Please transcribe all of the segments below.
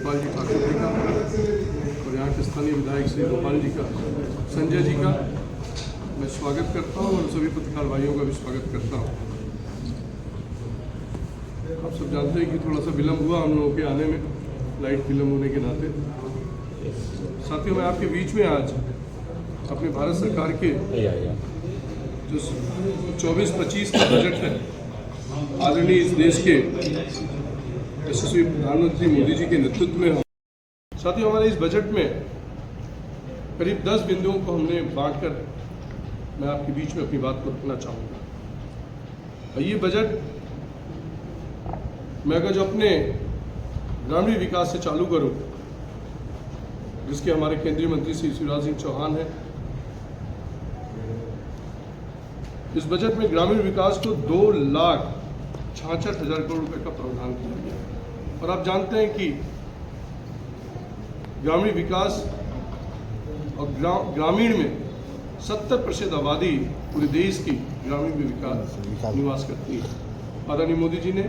गोपाल जी ठाकुर जी का और यहाँ के स्थानीय विधायक श्री गोपाल जी का, संजय जी का मैं स्वागत करता हूँ और सभी पत्रकार भाइयों का भी स्वागत करता हूँ। आप सब जानते हैं कि थोड़ा सा विलम्ब हुआ हम लोगों के आने में, लाइट विलम्ब होने के नाते। साथियों, मैं आपके बीच में आज अपने भारत सरकार के जो 24-25 का बजट है, आदरणीय इस देश के यशस्वी प्रधानमंत्री मोदी जी के नेतृत्व में, साथियों हमारे इस बजट में करीब 10 बिंदुओं को हमने बांटकर मैं आपके बीच में अपनी बात को रखना चाहूँगा। ये बजट मैं अगर जो अपने ग्रामीण विकास से चालू करूँ, जिसके हमारे केंद्रीय मंत्री श्री शिवराज सिंह चौहान हैं, इस बजट में ग्रामीण विकास को 2,66,000 करोड़ रुपए का प्रावधान किया गया है। और आप जानते हैं कि ग्रामीण विकास और ग्रामीण में 70% आबादी पूरे देश की ग्रामीण में विकास निवास करती है। आदरणीय मोदी जी ने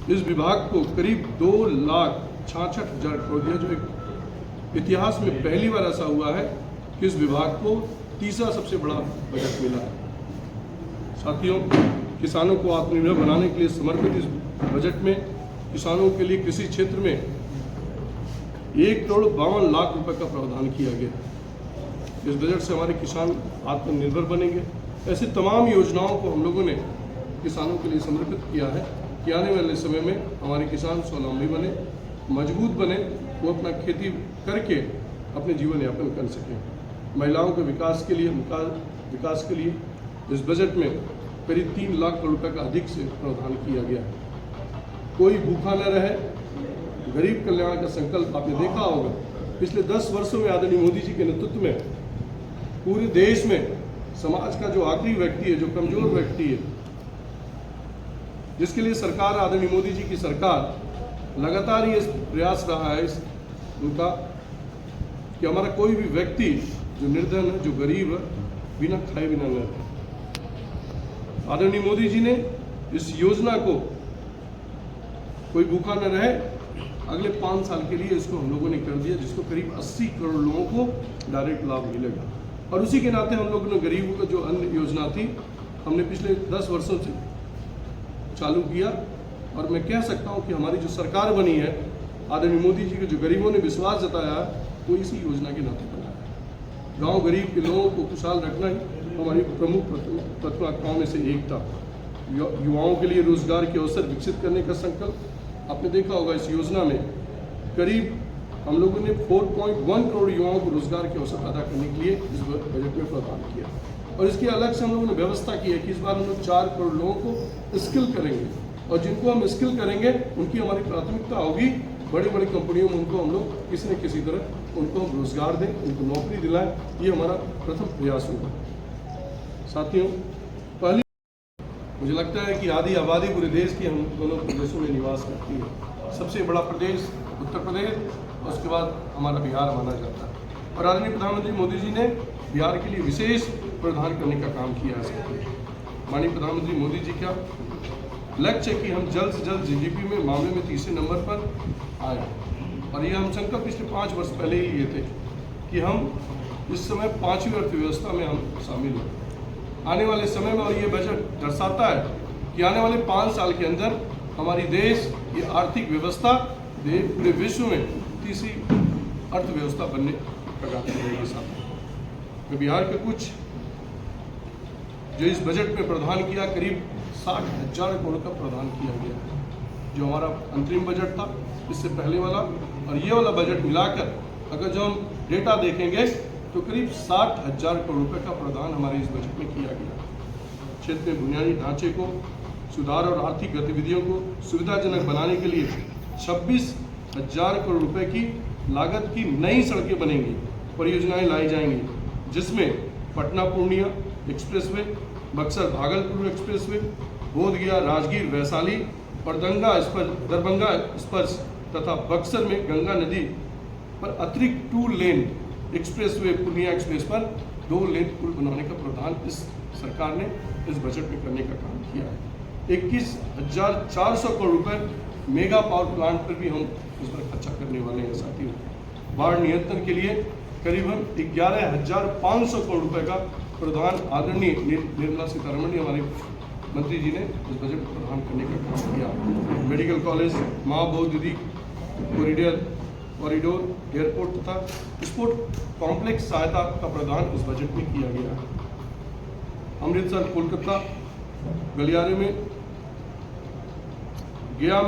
इस विभाग को करीब 2,66,000 करोड़ दिया, जो एक इतिहास में पहली बार ऐसा हुआ है कि इस विभाग को तीसरा सबसे बड़ा बजट मिला है। साथियों, किसानों को आत्मनिर्भर बनाने के लिए समर्पित इस बजट में किसानों के लिए कृषि क्षेत्र में 1,52,00,000 रुपए का प्रावधान किया गया। इस बजट से हमारे किसान आत्मनिर्भर बनेंगे। ऐसे तमाम योजनाओं को हम लोगों ने किसानों के लिए समर्पित किया है कि आने वाले समय में हमारे किसान स्वावलंबी बने, मजबूत बने, वो अपना खेती करके अपने जीवन यापन कर सकें। महिलाओं के विकास के लिए इस बजट में करीब 3 लाख करोड़ रुपए का अधिक से प्रावधान किया गया है। कोई भूखा न रहे, गरीब कल्याण का संकल्प आपने देखा होगा। पिछले 10 वर्षों में आदरणीय मोदी जी के नेतृत्व में पूरे देश में समाज का जो आखिरी व्यक्ति है, जो कमजोर व्यक्ति है, जिसके लिए सरकार, आदरणीय मोदी जी की सरकार लगातार ये प्रयास रहा है उनका कि हमारा कोई भी व्यक्ति जो निर्धन है, जो गरीब है, बिना खाए बिना न रहे। आदरणीय मोदी जी ने इस योजना को कोई भूखा न रहे, अगले 5 साल के लिए इसको हम लोगों ने कर दिया, जिसको करीब 80 करोड़ लोगों को डायरेक्ट लाभ मिलेगा। और उसी के नाते हम लोगों ने गरीबों का जो अन्य योजना थी, हमने पिछले 10 वर्षों से चालू किया। और मैं कह सकता हूं कि हमारी जो सरकार बनी है, आदरणीय मोदी जी के जो गरीबों ने विश्वास जताया है, वो इसी योजना के नाते बना है। गाँव गरीब के लोगों को खुशहाल रखना ही हमारी प्रमुख प्राथमिकताओं में से एक था। युवाओं के लिए रोजगार के अवसर विकसित करने का संकल्प, आपने देखा होगा इस योजना में करीब हम लोगों ने 4.1 करोड़ युवाओं को रोजगार के अवसर पैदा करने के लिए इस बजट में प्रावधान किया। और इसके अलग से हम लोगों ने व्यवस्था की है कि इस बार हम लोग 4 करोड़ लोगों को स्किल करेंगे, और जिनको हम स्किल करेंगे उनकी हमारी प्राथमिकता होगी बड़ी बड़ी कंपनियों में उनको हम लोग किसी न किसी तरह उनको हम रोजगार दें, उनको नौकरी दिलाएं। ये हमारा प्रथम प्रयास होगा। साथियों, पहली मुझे लगता है कि आधी आबादी पूरे देश की हम दोनों प्रदेशों में निवास करती है। सबसे बड़ा प्रदेश उत्तर प्रदेश और उसके बाद हमारा बिहार माना जाता है। और आदरणीय प्रधानमंत्री मोदी जी ने बिहार के लिए विशेष प्रावधान करने का काम किया है। माननीय प्रधानमंत्री मोदी जी का लक्ष्य है कि हम जल्द से जल्द जीडीपी में मामले में तीसरे नंबर पर आए। और ये हम संकल्प पिछले 5 वर्ष पहले ही लिए थे कि हम इस समय 5वीं अर्थव्यवस्था में हम शामिल हैं। आने वाले समय में, और ये बजट दर्शाता है कि आने वाले 5 साल के अंदर हमारी देश की आर्थिक व्यवस्था पूरे विश्व में तीसरी अर्थव्यवस्था बनने प्रकार करेगी। साथ में बिहार के कुछ जो इस बजट में प्रावधान किया, करीब 60,000 करोड़ का प्रावधान किया गया है। जो हमारा अंतरिम बजट था, इससे पहले वाला और ये वाला बजट मिलाकर अगर जो हम डेटा देखेंगे तो करीब 60,000 करोड़ रुपए का प्रावधान हमारे इस बजट में किया गया। क्षेत्र में बुनियादी ढांचे को सुधार और आर्थिक गतिविधियों को सुविधाजनक बनाने के लिए 26,000 करोड़ रुपए की लागत की नई सड़कें बनेंगी, परियोजनाएं लाई जाएंगी, जिसमें पटना पूर्णिया एक्सप्रेसवे, बक्सर भागलपुर एक्सप्रेसवे, बोधगया राजगीर वैशाली और दरभंगा स्पर्श तथा बक्सर में गंगा नदी पर अतिरिक्त 2 लेन एक्सप्रेसवे, पूर्णिया एक्सप्रेस पर 2 लेन पुल बनाने का प्रावधान इस सरकार ने इस बजट में करने का काम किया है। 21,400 करोड़ रुपए मेगा पावर प्लांट पर भी हम उस पर खर्चा करने वाले हैं साथियों। बाढ़ नियंत्रण के लिए करीबन 11,500 करोड़ रुपए का प्रदान आदरणीय निर्मला सीतारमण जी हमारे मंत्री जी ने इस बजट को प्रदान करने का काम किया। मेडिकल कॉलेज, माँ बहू कॉरिडोर, एयरपोर्ट तथा स्पोर्ट कॉम्प्लेक्स सहायता का प्रदान इस बजट में किया गया है। अमृतसर, कोलकाता, गलियारे में, गया